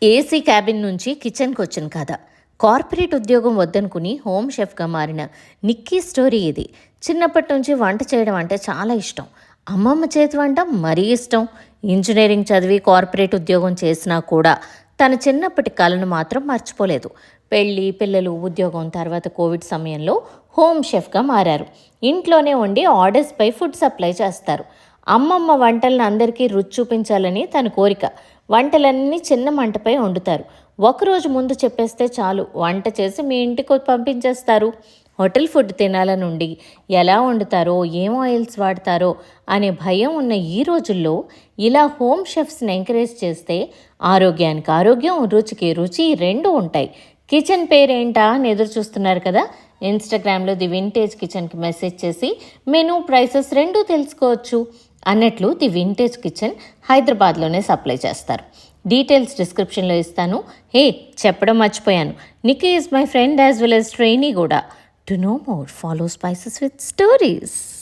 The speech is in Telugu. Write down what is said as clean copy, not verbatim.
ఏసీ క్యాబిన్ నుంచి కిచెన్కి వచ్చిన కథ. కార్పొరేట్ ఉద్యోగం వద్దనుకుని హోమ్ షెఫ్గా మారిన నిక్కీ స్టోరీ ఇది. చిన్నప్పటి నుంచి వంట చేయడం అంటే చాలా ఇష్టం. అమ్మమ్మ చేతి వంట మరీ ఇష్టం. ఇంజనీరింగ్ చదివి కార్పొరేట్ ఉద్యోగం చేసినా కూడా తన చిన్నప్పటి కలను మాత్రం మర్చిపోలేదు. పెళ్ళి, పిల్లలు, ఉద్యోగం తర్వాత కోవిడ్ సమయంలో హోమ్ షెఫ్గా మారారు. ఇంట్లోనే ఉండి ఆర్డర్స్పై ఫుడ్ సప్లై చేస్తారు. అమ్మమ్మ వంటలను అందరికీ రుచి చూపించాలని తన కోరిక. వంటలన్నీ చిన్న మంటపై వండుతారు. ఒకరోజు ముందు చెప్పేస్తే చాలు, వంట చేసి మీ ఇంటికి పంపించేస్తారు. హోటల్ ఫుడ్ తినాలనుండి ఎలా వండుతారో, ఏం ఆయిల్స్ వాడతారో అనే భయం ఉన్న ఈ రోజుల్లో ఇలా హోమ్ షెఫ్స్ని ఎంకరేజ్ చేస్తే ఆరోగ్యానికి ఆరోగ్యం, రుచికి రుచి రెండూ ఉంటాయి. కిచెన్ పేరేంటా అని ఎదురు చూస్తున్నారు కదా? ఇన్స్టాగ్రామ్లో ది వింటేజ్ కిచెన్కి మెసేజ్ చేసి మెనూ, ప్రైసెస్ రెండూ తెలుసుకోవచ్చు. అన్నట్లు ది వింటేజ్ కిచెన్ హైదరాబాద్లోనే సప్లై చేస్తారు. డీటెయిల్స్ డిస్క్రిప్షన్లో ఇస్తాను. చెప్పడం మర్చిపోయాను, Nikki is my friend as well as trainee కూడా. To know more, follow spices with stories.